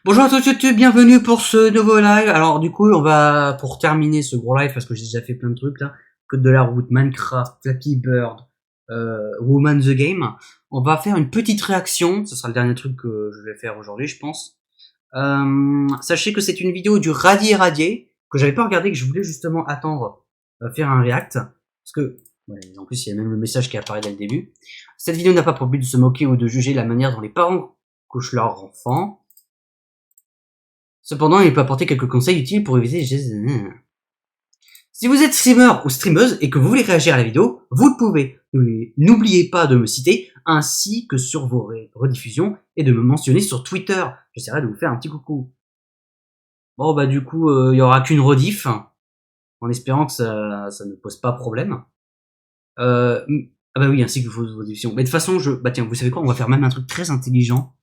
Bonjour à tous et toutes, bienvenue pour ce nouveau live. Alors du coup, on va, pour terminer ce gros live, parce que j'ai déjà fait plein de trucs là, Code de la route, Minecraft, Flappy Bird, Woman the Game, on va faire une petite réaction, ce sera le dernier truc que je vais faire aujourd'hui je pense. Sachez que c'est une vidéo du Radier Radier, que j'avais pas regardé, que je voulais justement attendre faire un react, parce que, ouais, en plus il y a même le message qui apparaît dès le début. Cette vidéo n'a pas pour but de se moquer ou de juger la manière dont les parents couchent leurs enfants. Cependant, il peut apporter quelques conseils utiles pour éviter les... Si vous êtes streamer ou streameuse et que vous voulez réagir à la vidéo, vous le pouvez. N'oubliez pas de me citer, ainsi que sur vos rediffusions, et de me mentionner sur Twitter. J'essaierai de vous faire un petit coucou. Bon, bah du coup, il y aura qu'une rediff, en espérant que ça ne pose pas problème. Ah bah oui, ainsi que vos rediffusions. Mais de toute façon, bah tiens, vous savez quoi, on va faire même un truc très intelligent,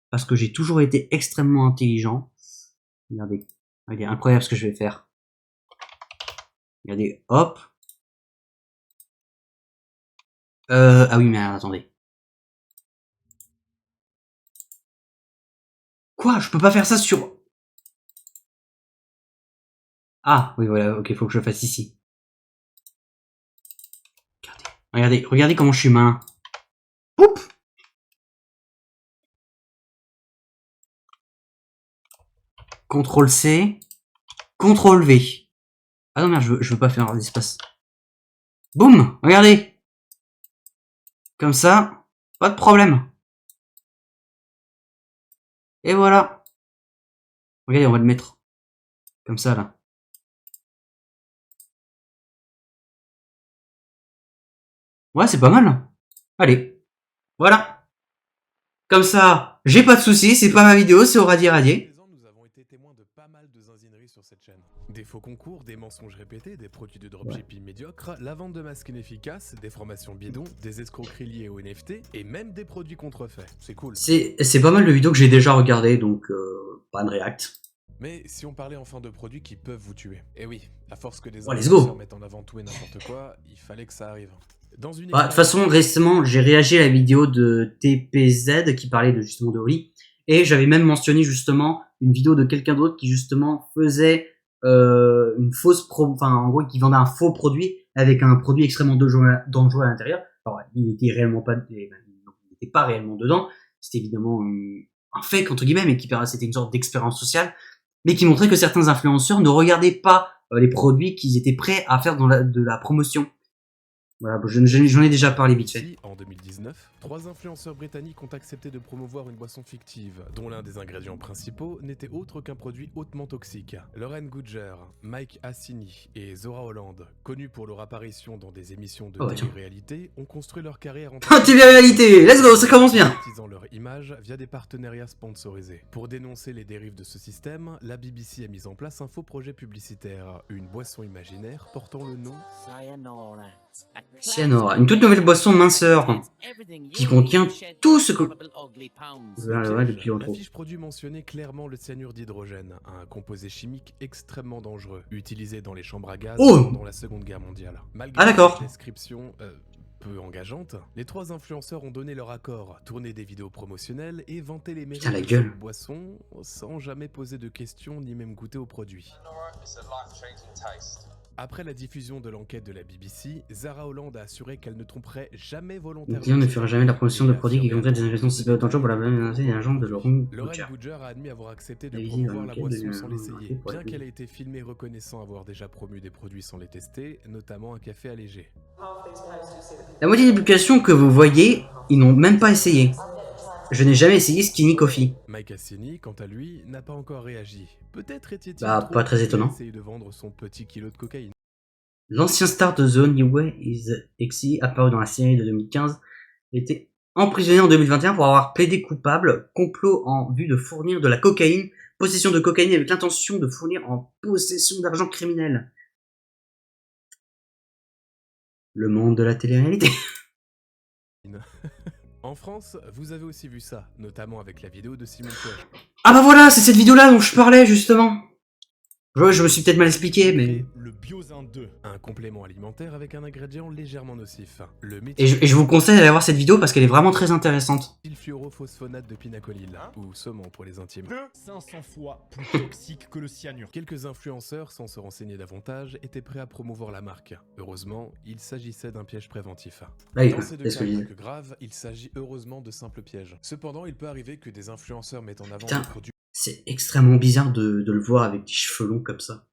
parce que j'ai toujours été extrêmement intelligent. Regardez, il est incroyable ce que je vais faire. Regardez, hop. Ah oui, mais attendez. Quoi? Je peux pas faire ça sur... Ah, oui, voilà, ok, faut que je le fasse ici. Regardez comment je suis malin. Poup! CTRL C, CTRL V. Ah non, merde, je veux pas faire l'espace. Boum! Regardez! Comme ça, pas de problème. Et voilà. Regardez, on va le mettre. Comme ça, là. Ouais, c'est pas mal. Allez. Voilà. Comme ça, j'ai pas de soucis, c'est pas ma vidéo, c'est au radier radier. Nous avons été témoins de pas mal de zinzineries sur cette chaîne. Des faux concours, des mensonges répétés, des produits de dropshipping médiocres, la vente de masques inefficaces, des formations bidons, des escroqueries liées aux NFT et même des produits contrefaits. C'est cool. C'est pas mal de vidéos que j'ai déjà regardées, donc pas de react. Mais si on parlait enfin de produits qui peuvent vous tuer. Eh oui, à force que des Oh, let's influenceurs go. mettent en avant tout et n'importe quoi, il fallait que ça arrive. Dans une Bah, de toute façon, récemment, j'ai réagi à la vidéo de TPZ qui parlait de justement de Oli, et j'avais même mentionné justement une vidéo de quelqu'un d'autre qui justement faisait une fausse enfin en gros qui vendait un faux produit avec un produit extrêmement dangereux à l'intérieur. Alors il n'était réellement pas, il n'était pas réellement dedans. C'était évidemment un fake entre guillemets, mais qui c'était une sorte d'expérience sociale, mais qui montrait que certains influenceurs ne regardaient pas les produits qu'ils étaient prêts à faire de la promotion. Voilà, j'en ai déjà parlé vite fait. En 2019, 3 influenceurs britanniques ont accepté de promouvoir une boisson fictive, dont l'un des ingrédients principaux n'était autre qu'un produit hautement toxique. Lauren Goodger, Mike Assini et Zora Holland, connus pour leur apparition dans des émissions de télé-réalité, ont construit leur carrière en télé-réalité, let's go, ça commence bien. Utilisant leur image via des partenariats sponsorisés. Pour dénoncer les dérives de ce système, la BBC a mis en place un faux projet publicitaire, une boisson imaginaire portant le nom Cyanora, une toute nouvelle boisson minceur qui contient tout ce que... Ouais, depuis longtemps. L'affiche produit mentionnait clairement le cyanure d'hydrogène, un composé chimique extrêmement dangereux, utilisé dans les chambres à gaz pendant la Seconde Guerre mondiale. Malgré cette description peu engageante, les 3 influenceurs ont donné leur accord, tourné des vidéos promotionnelles et vanté les mérites de cette boisson sans jamais poser de questions ni même goûter au produit. Après la diffusion de l'enquête de la BBC, Zara Holland a assuré qu'elle ne tromperait jamais volontairement. On ne fera jamais la promotion de produits qui contiennent des ingrédients si peu dangereux pour la menacer des agents de Lauren Goodger a admis avoir accepté de promouvoir la boisson sans l'essayer, bien qu'elle ait été filmée reconnaissant avoir déjà promu des produits sans les tester, notamment un café allégé. La moitié des publications que vous voyez, ils n'ont même pas essayé. Je n'ai jamais essayé Skinny Coffee. Mike Assini, quant à lui, n'a pas encore réagi. Peut-être était-il pas très étonnant. Essayer de vendre son petit kilo de cocaïne. L'ancien star de The Only Way is Exy, apparu dans la série de 2015, était emprisonné en 2021 pour avoir plaidé coupable, complot en vue de fournir de la cocaïne, possession de cocaïne avec l'intention de fournir en possession d'argent criminel. Le monde de la télé-réalité. En France, vous avez aussi vu ça, notamment avec la vidéo de Simon Kouech. Ah bah voilà, c'est cette vidéo-là dont je parlais justement. Je me suis peut-être mal expliqué, mais... Le Biozin 2, un complément alimentaire avec un ingrédient légèrement nocif. Et je vous conseille d'aller voir cette vidéo parce qu'elle est vraiment très intéressante. Sulfurophosphonate de pinacolyl, ou saumon pour les intimes. 500 fois plus toxique que le cyanure. Quelques influenceurs, sans se renseigner davantage, étaient prêts à promouvoir la marque. Heureusement, il s'agissait d'un piège préventif. Dans ces deux cas pas que graves, il s'agit heureusement de simples pièges. Cependant, il peut arriver que des influenceurs mettent en avant des produits... C'est extrêmement bizarre de le voir avec des cheveux longs comme ça.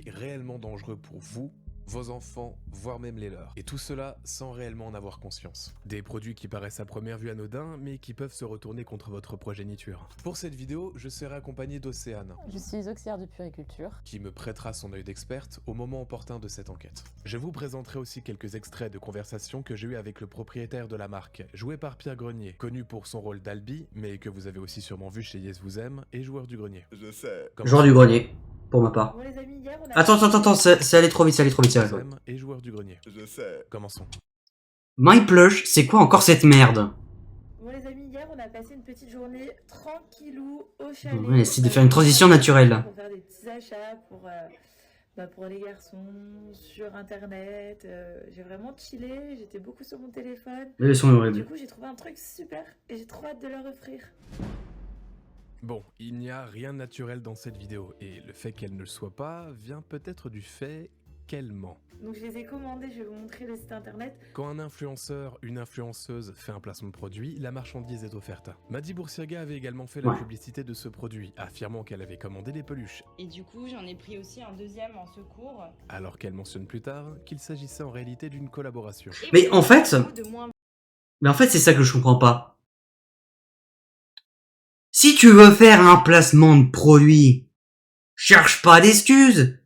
Réellement dangereux pour vous, vos enfants, voire même les leurs. Et tout cela sans réellement en avoir conscience. Des produits qui paraissent à première vue anodins, mais qui peuvent se retourner contre votre progéniture. Pour cette vidéo, je serai accompagné d'Océane. Je suis auxiliaire de puériculture. Qui me prêtera son œil d'experte au moment opportun de cette enquête. Je vous présenterai aussi quelques extraits de conversations que j'ai eues avec le propriétaire de la marque, joué par Pierre Grenier, connu pour son rôle d'Albi, mais que vous avez aussi sûrement vu chez Yes Vous Aime, et joueur du grenier. Je sais. Joueur du grenier. Pour ma part. Bon, les amis, hier, on a... Attends, c'est allé trop vite, Et joueur du grenier. Je sais. Commençons. MyPlush, c'est quoi encore cette merde? Bon, les amis, hier, on a passé une petite journée tranquillou au chalet. On essaie de faire une transition naturelle là. Pour faire des petits achats pour les garçons, sur internet. J'ai vraiment chillé, j'étais beaucoup sur mon téléphone. Les sons horribles. Du coup, j'ai trouvé un truc super et j'ai trop hâte de leur offrir. Bon, il n'y a rien de naturel dans cette vidéo, et le fait qu'elle ne le soit pas vient peut-être du fait qu'elle ment. Donc je les ai commandés, je vais vous montrer le site internet. Quand un influenceur, une influenceuse fait un placement de produit, la marchandise est offerte. Madi Boursiaga avait également fait la publicité de ce produit, affirmant qu'elle avait commandé des peluches. Et du coup, j'en ai pris aussi un deuxième en secours. Alors qu'elle mentionne plus tard qu'il s'agissait en réalité d'une collaboration. Mais en fait, c'est ça que je comprends pas. Si tu veux faire un placement de produit, cherche pas d'excuses.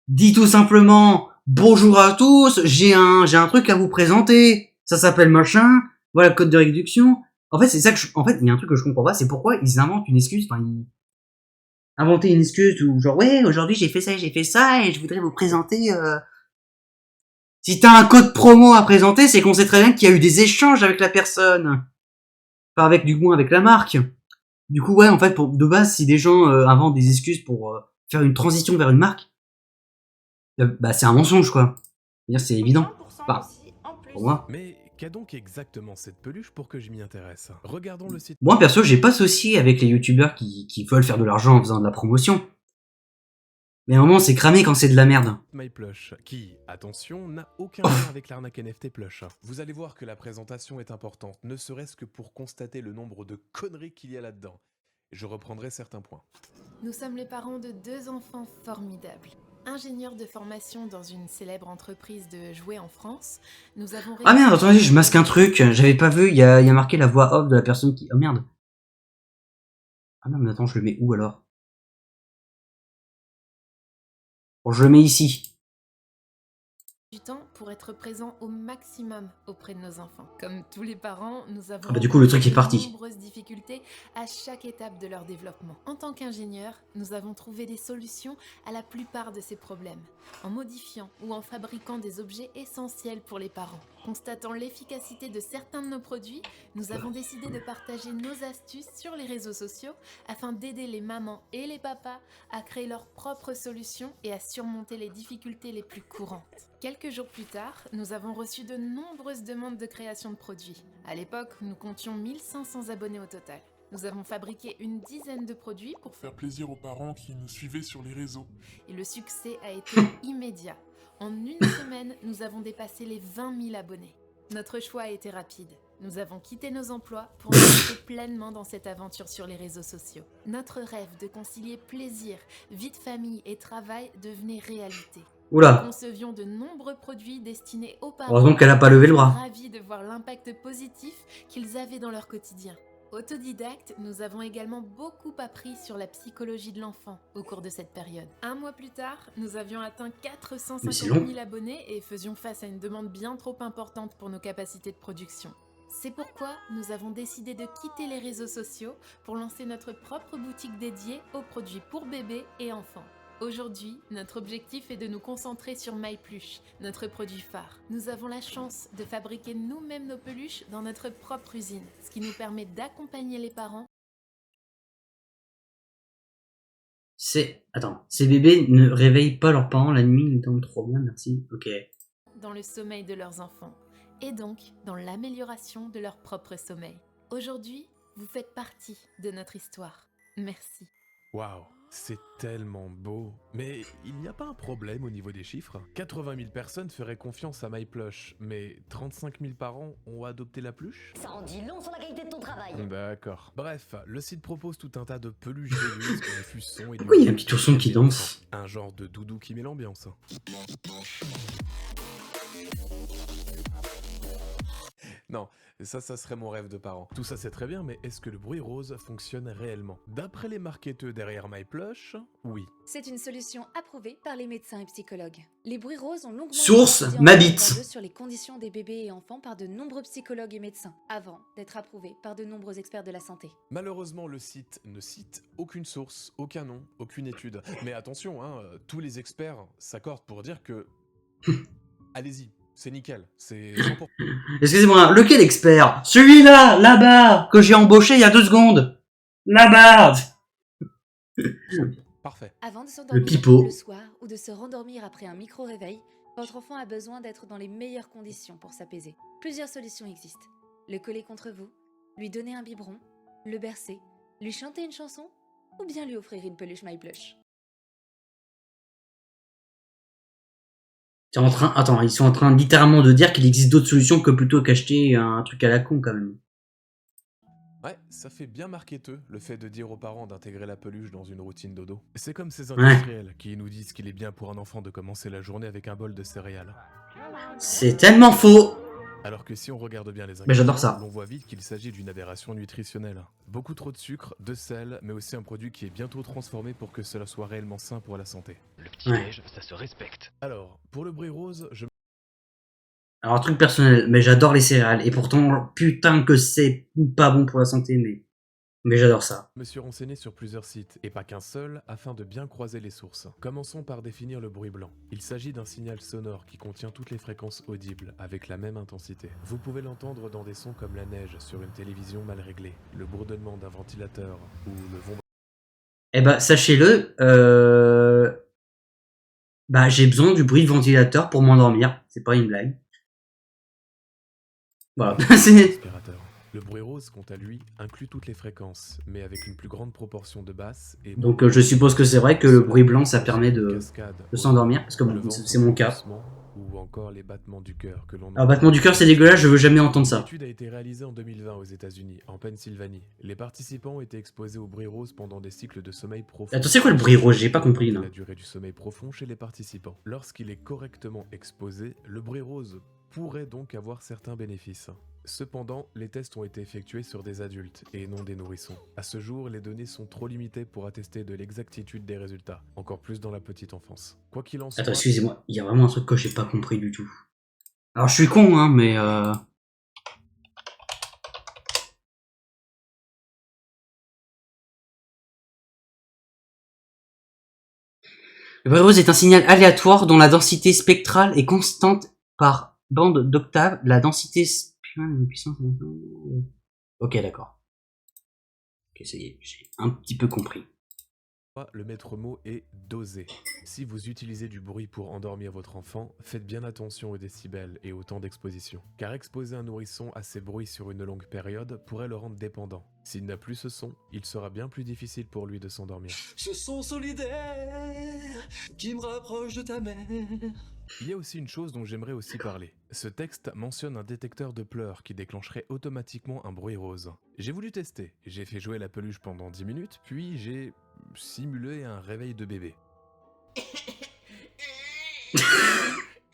Dis tout simplement, bonjour à tous, j'ai un truc à vous présenter. Ça s'appelle machin, voilà le code de réduction. En fait, c'est ça que il y a un truc que je comprends pas, c'est pourquoi ils inventent une excuse, inventer une excuse ou genre, ouais, aujourd'hui j'ai fait ça et je voudrais vous présenter, Si t'as un code promo à présenter, c'est qu'on sait très bien qu'il y a eu des échanges avec la personne. Pas avec, du moins, avec la marque. Du coup, ouais, en fait, de base, si des gens inventent des excuses pour faire une transition vers une marque, bah c'est un mensonge, quoi. C'est évident. Enfin, pour moi. Mais qu'a donc exactement cette peluche pour que je m'y intéresse? Regardons le site. Moi, perso, j'ai pas de souci avec les youtubeurs qui veulent faire de l'argent en faisant de la promotion. Mais à un moment, c'est cramé quand c'est de la merde. MyPlush, qui, attention, n'a aucun lien avec l'arnaque NFT Plush. Vous allez voir que la présentation est importante, ne serait-ce que pour constater le nombre de conneries qu'il y a là-dedans. Je reprendrai certains points. Nous sommes les parents de 2 enfants formidables. Ingénieurs de formation dans une célèbre entreprise de jouets en France, nous avons... Ah merde, attendez, je masque un truc, j'avais pas vu, il y a marqué la voix off de la personne qui... Oh merde. Ah non, mais attends, je le mets où alors? Bon, je le mets ici. Du temps pour être présent au maximum auprès de nos enfants. Comme tous les parents, nous avons du coup le truc est parti. De nombreuses difficultés à chaque étape de leur développement. En tant qu'ingénieurs, nous avons trouvé des solutions à la plupart de ces problèmes, en modifiant ou en fabriquant des objets essentiels pour les parents. Constatant l'efficacité de certains de nos produits, nous avons décidé de partager nos astuces sur les réseaux sociaux afin d'aider les mamans et les papas à créer leurs propres solutions et à surmonter les difficultés les plus courantes. Quelques jours plus tard, nous avons reçu de nombreuses demandes de création de produits. À l'époque, nous comptions 1500 abonnés au total. Nous avons fabriqué une dizaine de produits pour faire plaisir aux parents qui nous suivaient sur les réseaux. Et le succès a été immédiat. En une semaine, nous avons dépassé les 20 000 abonnés. Notre choix a été rapide. Nous avons quitté nos emplois pour nous lancer pleinement dans cette aventure sur les réseaux sociaux. Notre rêve de concilier plaisir, vie de famille et travail devenait réalité. Oula. Nous concevions de nombreux produits destinés aux parents. Heureusement qu'elle a pas levé le bras. Ravis de voir l'impact positif qu'ils avaient dans leur quotidien. Autodidactes, nous avons également beaucoup appris sur la psychologie de l'enfant au cours de cette période. Un mois plus tard, nous avions atteint 450 000 abonnés et faisions face à une demande bien trop importante pour nos capacités de production. C'est pourquoi nous avons décidé de quitter les réseaux sociaux pour lancer notre propre boutique dédiée aux produits pour bébés et enfants. Aujourd'hui, notre objectif est de nous concentrer sur MyPlush, notre produit phare. Nous avons la chance de fabriquer nous-mêmes nos peluches dans notre propre usine, ce qui nous permet d'accompagner les parents. Attends, ces bébés ne réveillent pas leurs parents la nuit, ils dorment trop bien, merci. Ok. Dans le sommeil de leurs enfants, et donc dans l'amélioration de leur propre sommeil. Aujourd'hui, vous faites partie de notre histoire. Merci. Waouh, c'est tellement beau. Mais il n'y a pas un problème au niveau des chiffres. 80 000 personnes feraient confiance à MyPlush, mais 35 000 parents ont adopté la pluche? Ça en dit long sur la qualité de ton travail. D'accord. Bref, le site propose tout un tas de peluches vélus, diffus son et Pourquoi il y a un petit ourson qui danse? Un genre de doudou qui met l'ambiance. Non, ça serait mon rêve de parent. Tout ça c'est très bien, mais est-ce que le bruit rose fonctionne réellement? D'après les marketeurs derrière MyPlush, oui. C'est une solution approuvée par les médecins et psychologues. Les bruits roses ont longuement Source, été ma étudiés bite. sur les conditions des bébés et enfants par de nombreux psychologues et médecins, avant d'être approuvés par de nombreux experts de la santé. Malheureusement, le site ne cite aucune source, aucun nom, aucune étude. Mais attention, hein, tous les experts s'accordent pour dire que... Allez-y. C'est nickel, c'est 100%. Excusez-moi, lequel expert? Celui-là, là-bas, que j'ai embauché il y a 2 secondes. Là-bas. Parfait. Avant de Le s'endormir pipeau. le soir ou de se rendormir après un micro-réveil, votre enfant a besoin d'être dans les meilleures conditions pour s'apaiser. Plusieurs solutions existent. Le coller contre vous, lui donner un biberon, le bercer, lui chanter une chanson, ou bien lui offrir une peluche MyPlush. Attends, ils sont en train littéralement de dire qu'il existe d'autres solutions que plutôt qu'acheter un truc à la con quand même. Ouais, ça fait bien marketeux, le fait de dire aux parents d'intégrer la peluche dans une routine dodo. C'est comme ces industriels qui nous disent qu'il est bien pour un enfant de commencer la journée avec un bol de céréales. C'est tellement faux. Alors que si on regarde bien les Mais j'adore ça. on voit vite qu'il s'agit d'une aberration nutritionnelle. Beaucoup trop de sucre, de sel, mais aussi un produit qui est bientôt transformé pour que cela soit réellement sain pour la santé. Le petit-déj, ça se respecte. Alors, pour le bruit rose, Alors, truc personnel, mais j'adore les céréales. Et pourtant, putain que c'est pas bon pour la santé, mais j'adore ça. Je me suis renseigné sur plusieurs sites, et pas qu'un seul, afin de bien croiser les sources. Commençons par définir le bruit blanc. Il s'agit d'un signal sonore qui contient toutes les fréquences audibles, avec la même intensité. Vous pouvez l'entendre dans des sons comme la neige sur une télévision mal réglée, le bourdonnement d'un ventilateur, ou le vent... Eh bah, sachez-le, j'ai besoin du bruit de ventilateur pour m'endormir. C'est pas une blague. Voilà. Le bruit rose, quant à lui, inclut toutes les fréquences, mais avec une plus grande proportion de basses et... Donc je suppose que c'est vrai que le bruit blanc, ça permet de s'endormir, parce que bon, c'est mon cas. Ou encore les battements du cœur que l'on... Alors battement du cœur, c'est dégueulasse, je veux jamais entendre ça. L'étude a été réalisée en 2020 aux États-Unis, en Pennsylvanie. Les participants ont été exposés au bruit rose pendant des cycles de sommeil profond. Attends, c'est quoi le bruit rose? J'ai pas compris, là. La durée du sommeil profond chez les participants. Lorsqu'il est correctement exposé, le bruit rose pourrait donc avoir certains bénéfices. Cependant, les tests ont été effectués sur des adultes et non des nourrissons. À ce jour, les données sont trop limitées pour attester de l'exactitude des résultats, encore plus dans la petite enfance. Quoi qu'il en soit... Attends, excusez-moi, il y a vraiment un truc que j'ai pas compris du tout. Alors je suis con, hein, mais Le bruit rose est un signal aléatoire dont la densité spectrale est constante par bande d'octaves. La densité puissance... Ok, d'accord. Ok, ça y est, j'ai un petit peu compris. Le maître mot est doser. Si vous utilisez du bruit pour endormir votre enfant, faites bien attention aux décibels et au temps d'exposition. Car exposer un nourrisson à ces bruits sur une longue période pourrait le rendre dépendant. S'il n'a plus ce son, il sera bien plus difficile pour lui de s'endormir. Ce son solidaire qui me rapproche de ta mère. Il y a aussi une chose dont j'aimerais aussi parler. Ce texte mentionne un détecteur de pleurs qui déclencherait automatiquement un bruit rose. J'ai voulu tester. J'ai fait jouer la peluche pendant 10 minutes, puis j'ai simulé un réveil de bébé.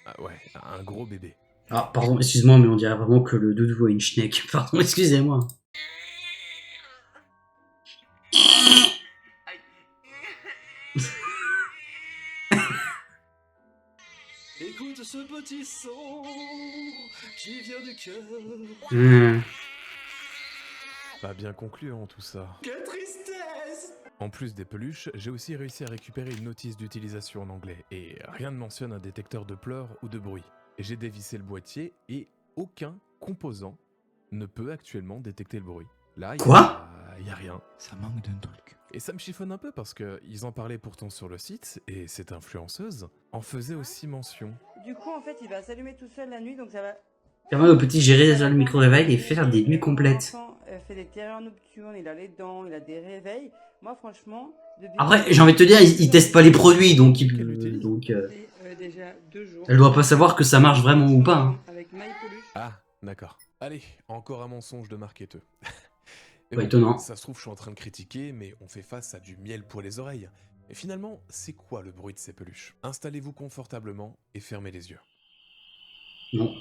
Ah ouais, un gros bébé. Ah, pardon, excuse-moi, mais on dirait vraiment que le doudou a une schneck. Pardon, excusez-moi. Écoute ce petit son qui vient du cœur. Pas bien concluant tout ça. Quelle tristesse! En plus des peluches, j'ai aussi réussi à récupérer une notice d'utilisation en anglais, et rien ne mentionne un détecteur de pleurs ou de bruit. J'ai dévissé le boîtier, et aucun composant ne peut actuellement détecter le bruit. Là, y a rien. Ça manque d'un truc. Et ça me chiffonne un peu parce que ils en parlaient pourtant sur le site et cette influenceuse en faisait aussi mention. Du coup, en fait, il va s'allumer tout seul la nuit, donc ça va... Permet au petit gérer le micro-réveil et faire des nuits complètes. L'enfant fait des terreurs nocturnes, il a les dents, il a des réveils. Moi, franchement... Après, j'ai envie de te dire, ils testent pas les produits, donc déjà 2 jours. Elle doit pas savoir que ça marche vraiment ou pas. Hein. Avec MyPeluche. Ah, d'accord. Allez, encore un mensonge de marketeur. Pas étonnant. Ça se trouve, je suis en train de critiquer, mais on fait face à du miel pour les oreilles. Et finalement, c'est quoi le bruit de ces peluches? Installez-vous confortablement et fermez les yeux. Non.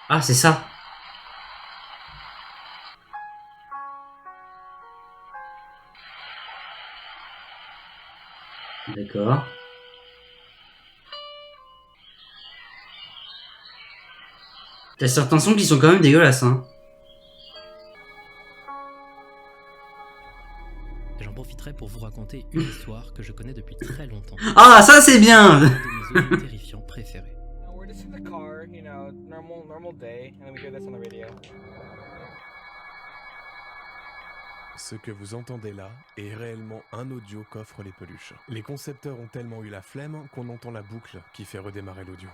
Ah, c'est ça. D'accord. T'as certains sons qui sont quand même dégueulasses, hein. J'en profiterai pour vous raconter une histoire que je connais depuis très longtemps. Ah, ça c'est bien. Un de mes audios terrifiants préférés. We're just in the car, you know, normal day, and then we hear this on the radio. Ce que vous entendez là est réellement un audio qu'offrent les peluches. Les concepteurs ont tellement eu la flemme qu'on entend la boucle qui fait redémarrer l'audio.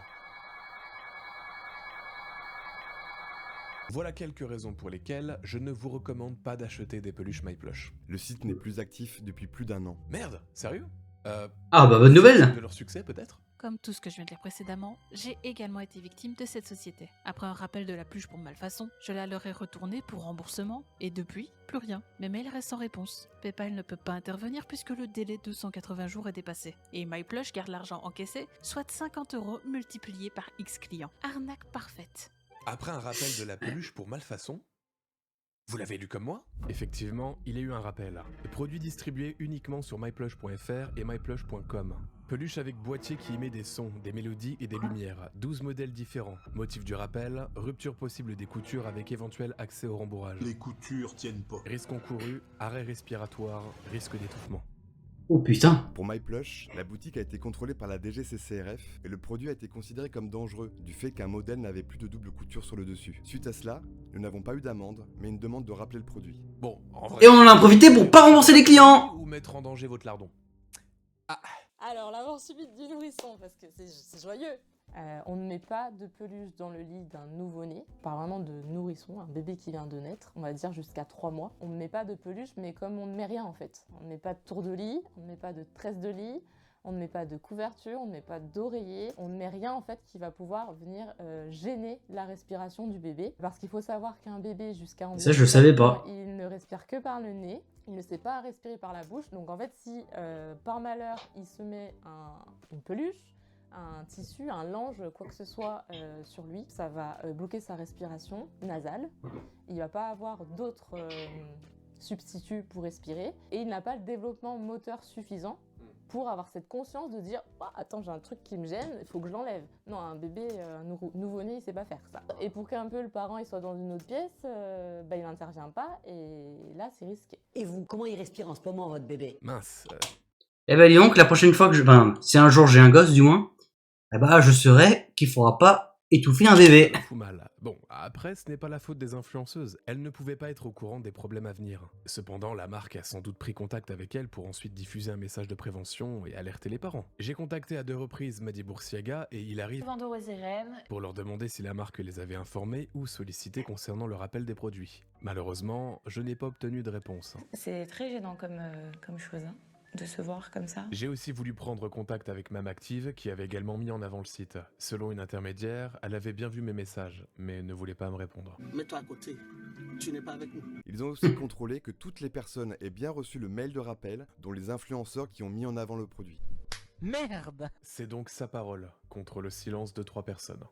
Voilà quelques raisons pour lesquelles je ne vous recommande pas d'acheter des peluches MyPlush. Le site n'est plus actif depuis plus d'1 an. Merde, sérieux? Ah bah bonne nouvelle. De leur succès peut-être? Comme tout ce que je viens de dire précédemment, j'ai également été victime de cette société. Après un rappel de la peluche pour malfaçon, je la leur ai retournée pour remboursement, et depuis, plus rien. Mes mails restent sans réponse. PayPal ne peut pas intervenir puisque le délai de 280 jours est dépassé. Et MyPlush garde l'argent encaissé, soit 50 € multiplié par X clients. Arnaque parfaite. Après un rappel de la peluche pour malfaçon? Vous l'avez lu comme moi? Effectivement, il y a eu un rappel. Produit distribué uniquement sur myplush.fr et myplush.com. Peluche avec boîtier qui émet des sons, des mélodies et des lumières. 12 modèles différents. Motif du rappel, rupture possible des coutures avec éventuel accès au rembourrage. Les coutures tiennent pas. Risque encouru, arrêt respiratoire, risque d'étouffement. Oh putain. Pour MyPlush, la boutique a été contrôlée par la DGCCRF et le produit a été considéré comme dangereux du fait qu'un modèle n'avait plus de double couture sur le dessus. Suite à cela, nous n'avons pas eu d'amende, mais une demande de rappeler le produit. Bon, en vrai... Et on en a profité pour pas rembourser les clients. Ou mettre en danger votre lardon. Ah. Alors, la mort subite du nourrisson, parce que c'est joyeux. On ne met pas de peluche dans le lit d'un nouveau-né, pas vraiment de nourrisson, un bébé qui vient de naître, on va dire jusqu'à 3 mois. On ne met pas de peluche, mais comme on ne met rien en fait. On ne met pas de tour de lit, on ne met pas de tresse de lit, on ne met pas de couverture, on ne met pas d'oreiller, on ne met rien en fait qui va pouvoir venir gêner la respiration du bébé. Parce qu'il faut savoir qu'un bébé jusqu'à... Ça je savais pas. Il ne respire que par le nez, il ne sait pas respirer par la bouche. Donc en fait si par malheur il se met une peluche, un tissu, un lange, quoi que ce soit sur lui, ça va bloquer sa respiration nasale. Il va pas avoir d'autres substituts pour respirer et il n'a pas le développement moteur suffisant pour avoir cette conscience de dire oh, attends, j'ai un truc qui me gêne, il faut que je l'enlève. Non, un bébé, un nouveau-né, il sait pas faire ça. Et pour qu'un peu le parent il soit dans une autre pièce, il n'intervient pas et là c'est risqué. Et vous, comment il respire en ce moment votre bébé? Mince. Eh ben dis donc, la prochaine fois que je... Enfin, si un jour j'ai un gosse du moins, eh ben je saurai qu'il faudra pas étouffer un bébé. Mal. Bon, après, ce n'est pas la faute des influenceuses. Elles ne pouvaient pas être au courant des problèmes à venir. Cependant, la marque a sans doute pris contact avec elles pour ensuite diffuser un message de prévention et alerter les parents. J'ai contacté à 2 reprises Madi Boursiaga et il arrive pour leur demander si la marque les avait informés ou sollicité concernant le rappel des produits. Malheureusement, je n'ai pas obtenu de réponse. C'est très gênant comme chose, hein, de se voir comme ça. J'ai aussi voulu prendre contact avec Mam Active qui avait également mis en avant le site. Selon une intermédiaire, elle avait bien vu mes messages, mais ne voulait pas me répondre. Mets-toi à côté, tu n'es pas avec nous. Ils ont aussi contrôlé que toutes les personnes aient bien reçu le mail de rappel, dont les influenceurs qui ont mis en avant le produit. Merde! C'est donc sa parole, contre le silence de 3 personnes.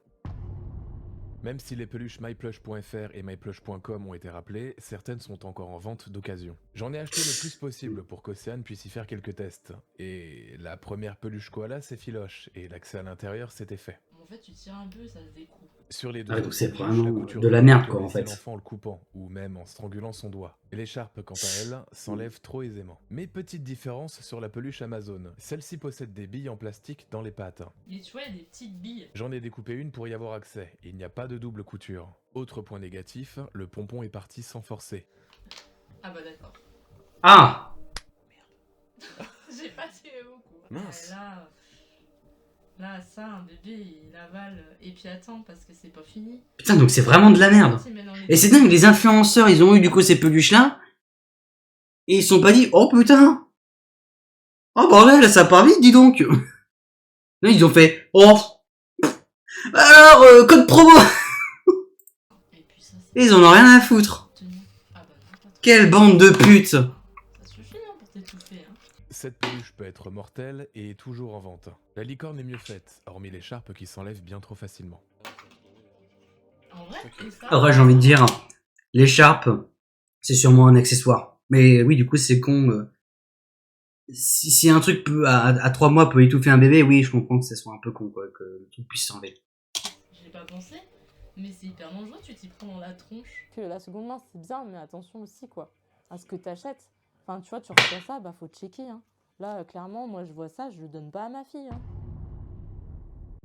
Même si les peluches myplush.fr et myplush.com ont été rappelées, certaines sont encore en vente d'occasion. J'en ai acheté le plus possible pour qu'Océane puisse y faire quelques tests. Et la première peluche koala c'est filoche, et l'accès à l'intérieur c'était fait. En fait, tu tires un peu, ça se découpe. Sur les deux, Ah, donc c'est peluches, vraiment la couture de la merde, quoi, en laisser fait. l'enfant en le coupant, ou même en strangulant son doigt. Et l'écharpe, quant à elle, s'enlève trop aisément. Mais petite différence sur la peluche Amazon. Celle-ci possède des billes en plastique dans les pattes. Et tu vois, il y a des petites billes. J'en ai découpé une pour y avoir accès. Il n'y a pas de double couture. Autre point négatif, le pompon est parti sans forcer. Ah bah d'accord. Ah. J'ai pas tiré beaucoup. Mince. Là, ça, un bébé, il avale et puis attend parce que c'est pas fini. Putain, donc c'est vraiment de la merde. Et c'est dingue, les influenceurs, ils ont eu du coup ces peluches-là. Et ils se sont pas dit, oh putain. Oh bordel, ça part vite, dis donc. Non, ils ont fait, oh. Alors, code promo. Et ils en ont rien à foutre. Quelle bande de putes. Cette peluche peut être mortelle et est toujours en vente. La licorne est mieux faite, hormis l'écharpe qui s'enlève bien trop facilement. Après, j'ai envie de dire, l'écharpe, c'est sûrement un accessoire. Mais oui, du coup, c'est con. Si un truc peut, à 3 mois peut étouffer un bébé, oui, je comprends que ça soit un peu con, quoi, que le truc puisse s'enlever. J'ai pas pensé, mais c'est hyper dangereux, tu t'y prends dans la tronche. Que la seconde main, c'est bien, mais attention aussi, quoi, à ce que t'achètes. Enfin, tu vois, tu reçois ça, bah faut checker, hein. Là, clairement, moi, je vois ça, je le donne pas à ma fille, hein.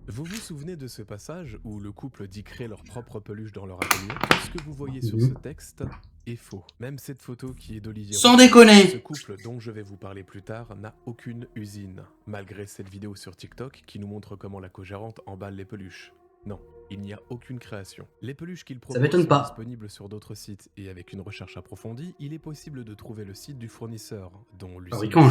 Vous vous souvenez de ce passage où le couple dit créer leur propre peluche dans leur atelier? Tout ce que vous voyez sur ce texte est faux. Même cette photo qui est d'Olivier Sans déconner. Ce couple dont je vais vous parler plus tard n'a aucune usine, malgré cette vidéo sur TikTok qui nous montre comment la co-gérante emballe les peluches. Non, il n'y a aucune création. Les peluches qu'il propose sont disponibles sur d'autres sites et avec une recherche approfondie, il est possible de trouver le site du fournisseur, dont fabriqué en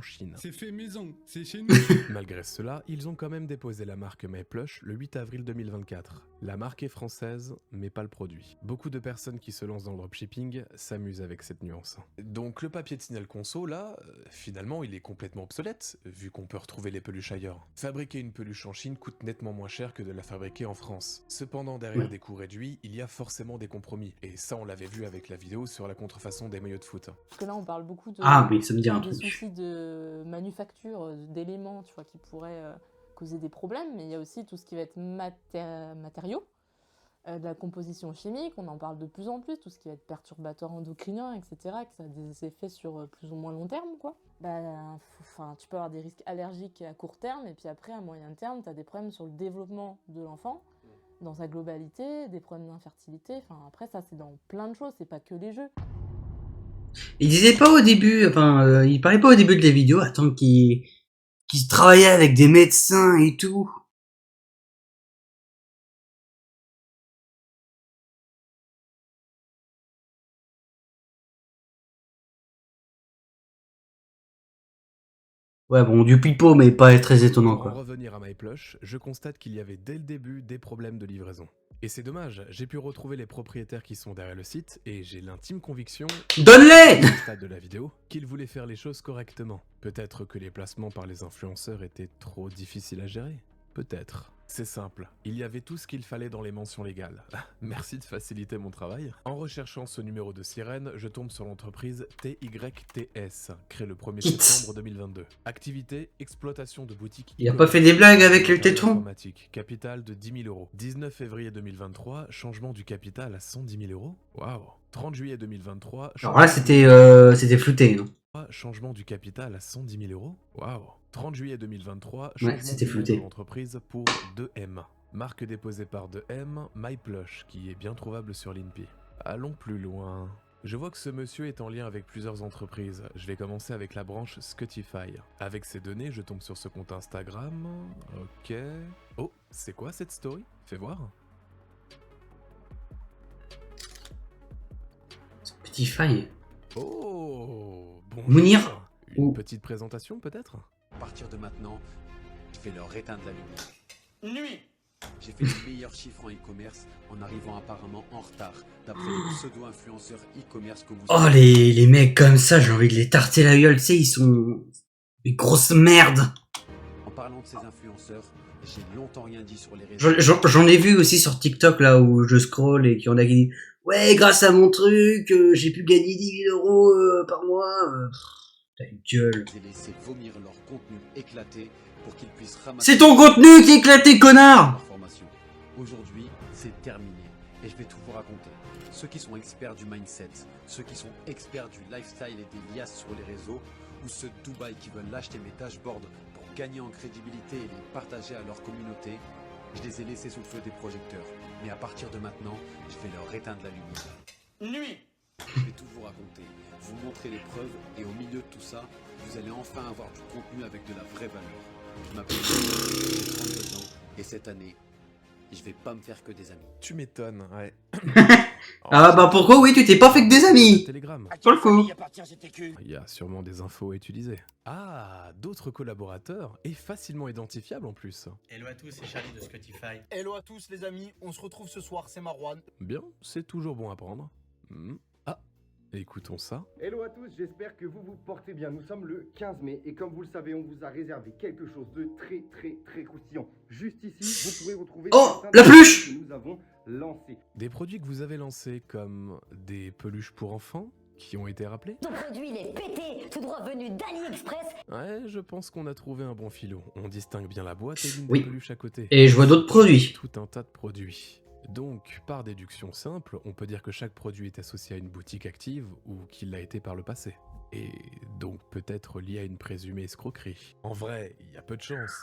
Chine. C'est fait maison, c'est chez nous. Malgré cela, ils ont quand même déposé la marque MyPlush le 8 avril 2024. La marque est française, mais pas le produit. Beaucoup de personnes qui se lancent dans le dropshipping s'amusent avec cette nuance. Donc le papier de signal conso, là, finalement, il est complètement obsolète, vu qu'on peut retrouver les peluches ailleurs. Fabriquer une peluche en Chine coûte nettement moins cher que de la fabriquer en France. Cependant, derrière des coûts réduits, il y a forcément des compromis. Et ça, on l'avait vu avec la vidéo sur la contrefaçon des maillots de foot. Parce que là, on parle beaucoup de... Ah oui, ça me dit un truc. soucis de manufacture d'éléments, tu vois, qui pourraient causer des problèmes, mais il y a aussi tout ce qui va être matériaux, de la composition chimique, on en parle de plus en plus, tout ce qui va être perturbateur endocrinien, etc., que ça a des effets sur plus ou moins long terme, quoi. Tu peux avoir des risques allergiques à court terme, et puis après, à moyen terme, tu as des problèmes sur le développement de l'enfant, dans sa globalité, des problèmes d'infertilité, enfin après, ça c'est dans plein de choses, c'est pas que les jeux. Il disait pas au début, il parlait pas au début de la vidéo, attends, qu'il travaillait avec des médecins et tout. Ouais, bon, du pipeau, mais pas très étonnant, quoi. Pour en revenir à MyPlush, je constate qu'il y avait dès le début des problèmes de livraison. Et c'est dommage, j'ai pu retrouver les propriétaires qui sont derrière le site, et j'ai l'intime conviction... Donne-les! Au stade de la vidéo, qu'ils voulaient faire les choses correctement. Peut-être que les placements par les influenceurs étaient trop difficiles à gérer. Peut-être. C'est simple, il y avait tout ce qu'il fallait dans les mentions légales. Merci de faciliter mon travail. En recherchant ce numéro de sirène, je tombe sur l'entreprise TYTS, créée le 1er septembre 2022. Activité, exploitation de boutiques... Il a pas fait des blagues avec le tétron? Capital de 10 000 €. 19 février 2023, changement du capital à 110 000 €. Waouh. 30 juillet 2023... Alors là, c'était flouté. Hein. Changement du capital à 110 000 €. Waouh. 30 juillet 2023, ouais, c'était flouté. Entreprise pour 2M. Marque déposée par 2M, MyPlush, qui est bien trouvable sur l'INPI. Allons plus loin. Je vois que ce monsieur est en lien avec plusieurs entreprises. Je vais commencer avec la branche Scutify. Avec ces données, je tombe sur ce compte Instagram. Ok. Oh, c'est quoi cette story? Fais voir. Scutify. Oh, bon. Mounir. Une petite présentation peut-être? À partir de maintenant, je vais leur éteindre la lumière. Nuit! J'ai fait les meilleurs chiffres en e-commerce en arrivant apparemment en retard, d'après les pseudo-influenceurs e-commerce que vous... Oh, les mecs comme ça, j'ai envie de les tarter la gueule, tu sais, ils sont... des grosses merdes. En parlant de ces influenceurs, j'ai longtemps rien dit sur les réseaux... J'en ai vu aussi sur TikTok, là, où je scroll et qu'il y en a qui disent « Ouais, grâce à mon truc, j'ai pu gagner 10 000 € par mois. » Ta gueule. J'ai laissé vomir leur contenu éclaté pour qu'ils puissent ramasser... C'est ton contenu qui est éclaté, connard! Aujourd'hui, c'est terminé et je vais tout vous raconter. Ceux qui sont experts du mindset, ceux qui sont experts du lifestyle et des liasses sur les réseaux, ou ceux de Dubaï qui veulent acheter mes dashboards pour gagner en crédibilité et les partager à leur communauté, Je les ai laissés sous le feu des projecteurs. Mais à partir de maintenant, je vais leur éteindre la lumière. Nuit! Je vais tout vous raconter, vous montrer les preuves, et au milieu de tout ça, vous allez enfin avoir du contenu avec de la vraie valeur. Je m'appelle Jean, j'ai 32 ans, et cette année, je vais pas me faire que des amis. Tu m'étonnes, ouais. Ah bah pourquoi oui, tu t'es pas fait que des amis? Télégramme. Sur le coup. Il y a sûrement des infos à utiliser. Ah, d'autres collaborateurs, et facilement identifiables en plus. Hello à tous, c'est Charlie de Spotify. Hello à tous les amis, on se retrouve ce soir, c'est Marwan. Bien, c'est toujours bon à prendre. Ah, écoutons ça. Hello à tous, j'espère que vous vous portez bien. Nous sommes le 15 mai et comme vous le savez, on vous a réservé quelque chose de très croustillant. Juste ici, vous pourrez retrouver... Oh, la peluche que nous avons lancé. Des produits que vous avez lancés comme des peluches pour enfants qui ont été rappelés. Ton produit, il est pété, tout droit venu d'AliExpress. Ouais, je pense qu'on a trouvé un bon filon. On distingue bien la boîte et l'une Oui. des peluches à côté. Et je vois d'autres produits. Tout un tas de produits. Donc, par déduction simple, on peut dire que chaque produit est associé à une boutique active ou qu'il l'a été par le passé. Et donc peut-être lié à une présumée escroquerie. En vrai, il y a peu de chance.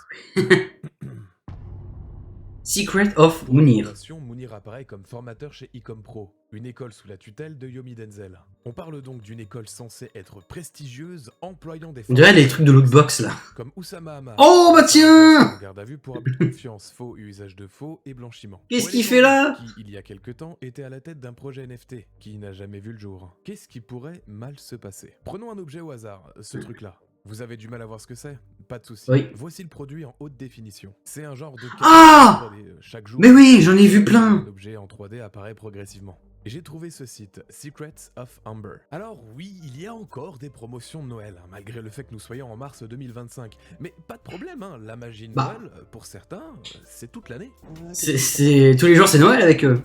Secret of Mounir. Mounir apparaît comme formateur chez Ecom Pro, une école sous la tutelle de Yomi Denzel. On parle donc d'une école censée être prestigieuse, employant des... On dirait les trucs de lootbox là. Comme Oussama Hamar. Oh bah tiens! Garde à vue pour abus de confiance, faux usage de faux et blanchiment. Qu'est-ce qu'il fait là? Qui, il y a quelque temps, était à la tête d'un projet NFT qui n'a jamais vu le jour. Qu'est-ce qui pourrait mal se passer? Prenons un objet au hasard, ce truc-là. Vous avez du mal à voir ce que c'est? Pas de souci. Oui. Voici le produit en haute définition. C'est un genre de... Ah! 3D. Chaque jour, Mais oui, j'en ai vu plein. un objet en 3D apparaît progressivement. J'ai trouvé ce site, Secrets of Amber. Alors oui, il y a encore des promotions de Noël, malgré le fait que nous soyons en mars 2025. Mais pas de problème, la magie de Noël, pour certains, c'est toute l'année. C'est tous les jours c'est Noël avec eux.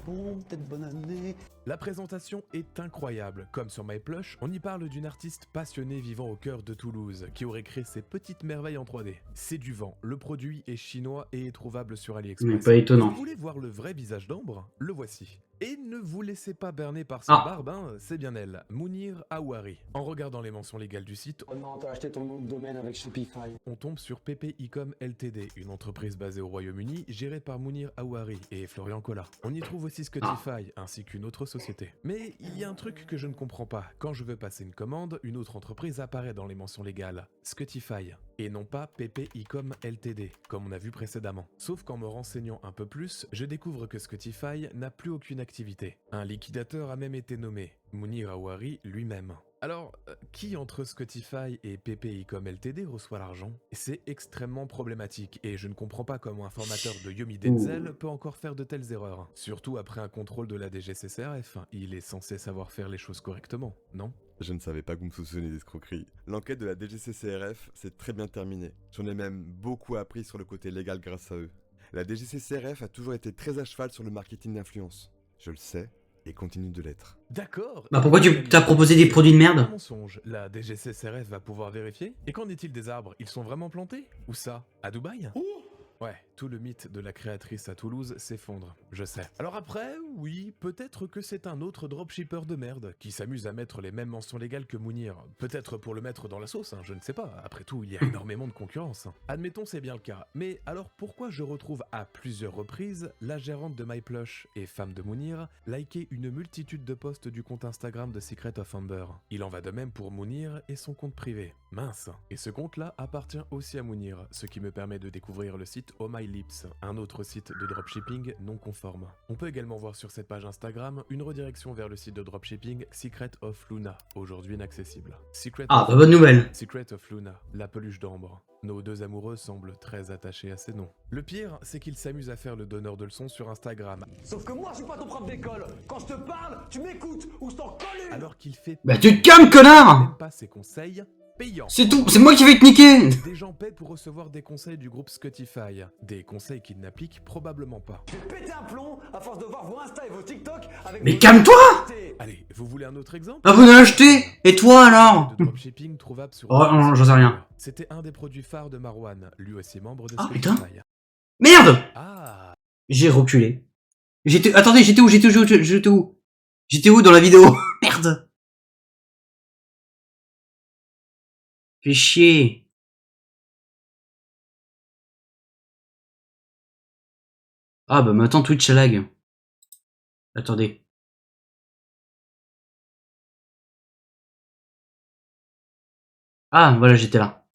La présentation est incroyable. Comme sur MyPlush, on y parle d'une artiste passionnée vivant au cœur de Toulouse, qui aurait créé ces petites merveilles en 3D. C'est du vent, le produit est chinois et est trouvable sur AliExpress. Mais pas étonnant. Vous voulez voir le vrai visage d'Ambre? Le voici. Et ne vous laissez pas berner par sa barbe, c'est bien elle, Mounir Aouari. En regardant les mentions légales du site, Oh non, t'as acheté ton nom de domaine avec Shopify. on tombe sur PP Ecom Ltd, une entreprise basée au Royaume-Uni, gérée par Mounir Aouari et Florian Collat. On y trouve aussi Spotify, ainsi qu'une autre société. Mais il y a un truc que je ne comprends pas. Quand je veux passer une commande, une autre entreprise apparaît dans les mentions légales, Spotify, et non pas PP Ecom Ltd, comme on a vu précédemment. Sauf qu'en me renseignant un peu plus, je découvre que Spotify n'a plus aucune activité. Un liquidateur a même été nommé, Mounir Aouari lui-même. Alors, qui entre Spotify et PP Ecom Ltd reçoit l'argent? C'est extrêmement problématique et je ne comprends pas comment un formateur de Yomi Denzel peut encore faire de telles erreurs. Surtout après un contrôle de la DGCCRF, il est censé savoir faire les choses correctement, non? Je ne savais pas que vous me soupçonniez d'escroquerie. L'enquête de la DGCCRF s'est très bien terminée. J'en ai même beaucoup appris sur le côté légal grâce à eux. La DGCCRF a toujours été très à cheval sur le marketing d'influence. Je le sais, et continue de l'être. D'accord. Bah pourquoi tu t'as proposé des produits de merde? Mensonge. La DGCCRF va pouvoir vérifier. Et qu'en est-il des arbres? Ils sont vraiment plantés? Où ça? À Dubaï? Ouais, tout le mythe de la créatrice à Toulouse s'effondre, je sais. Alors après, oui, peut-être que c'est un autre dropshipper de merde qui s'amuse à mettre les mêmes mentions légales que Mounir. Peut-être pour le mettre dans la sauce, je ne sais pas. Après tout, il y a énormément de concurrence. Admettons, c'est bien le cas. Mais alors pourquoi je retrouve à plusieurs reprises la gérante de MyPlush et femme de Mounir liker une multitude de posts du compte Instagram de Secret of Amber? Il en va de même pour Mounir et son compte privé. Mince. Et ce compte-là appartient aussi à Mounir, ce qui me permet de découvrir le site Oh My Lips, un autre site de dropshipping non conforme. On peut également voir sur cette page Instagram une redirection vers le site de dropshipping Secret of Luna, aujourd'hui inaccessible. Bonne nouvelle. Secret of Luna, la peluche d'ambre. Nos deux amoureux semblent très attachés à ces noms. Le pire, c'est qu'ils s'amusent à faire le donneur de leçons sur Instagram. Sauf que moi, je suis pas ton prof d'école. Quand je te parle, tu m'écoutes ou je t'en colle une. Alors qu'il fait... Bah tu te calmes, connard! Même pas ses conseils payants. C'est tout, c'est moi qui vais te niquer! Des gens paient pour recevoir des conseils du groupe Spotify. Des conseils qu'ils n'appliquent probablement pas. Je vais péter un plomb à force de voir vos Insta et vos TikTok avec... Mais calme-toi! Allez, vous voulez un autre exemple? Ah vous l'avez acheté? Et toi alors? De dropshipping trouvable sur... Oh non, j'en sais rien. C'était un des produits phares de Marwan, lui aussi membre de Ah Spotify. putain! Merde! Ah. J'ai reculé. Attendez, j'étais où? J'étais où dans la vidéo? Merde! Fais chier. Ah bah maintenant Twitch lag. Attendez. Ah voilà, j'étais là.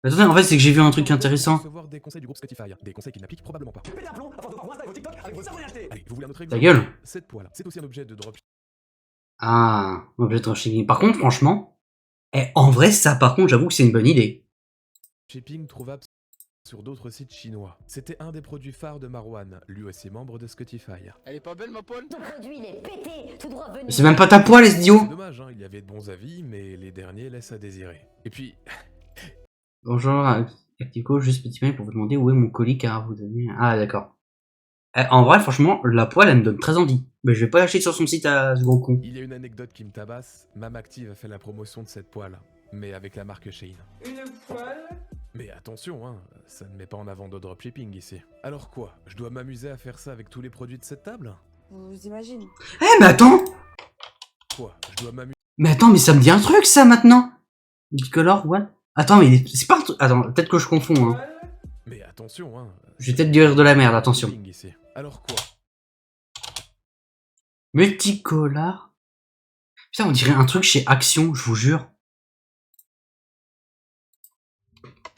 Attendez, en fait c'est que j'ai vu un truc intéressant. Des conseils du groupe Spotify, des conseils qu'ils n'appliquent probablement pas. Allez, vous voulez un autre Ta exemple? gueule. Cette poêle, c'est aussi un objet de dropshipping. Ah, objet de dropshipping. Par contre, franchement, en vrai, ça, par contre, j'avoue que c'est une bonne idée. Shipping trouvable sur d'autres sites chinois. C'était un des produits phares de Marwan, lui aussi membre de Spotify. Elle est pas belle ma poêle? Ton produit il est pété, tout droit venu. C'est même pas ta poêle, les idiots. C'est dommage, hein, il y avait de bons avis, mais les derniers laissent à désirer. Et puis... Bonjour, Actico, juste petit mail pour vous demander où est mon colis car vous avez... Ah, d'accord. En vrai, franchement, la poêle, elle me donne très envie. Mais je vais pas l'acheter sur son site à ce gros con. Il y a une anecdote qui me tabasse. Mamactive a fait la promotion de cette poêle, mais avec la marque Shein. Une poêle? Mais attention, hein, ça ne met pas en avant de dropshipping ici. Alors quoi? Je dois m'amuser à faire ça avec tous les produits de cette table? Vous imaginez? Mais attends. Quoi? Je dois m'amuser... Mais attends, mais ça me dit un truc, ça, maintenant. Bicolore, what? Attends, mais c'est pas un truc... Attends, peut-être que je confonds, hein. Mais attention, hein. Je vais peut-être dire de la merde, attention. Ici. Alors quoi? Multicolore. Putain, on dirait un truc chez Action, je vous jure.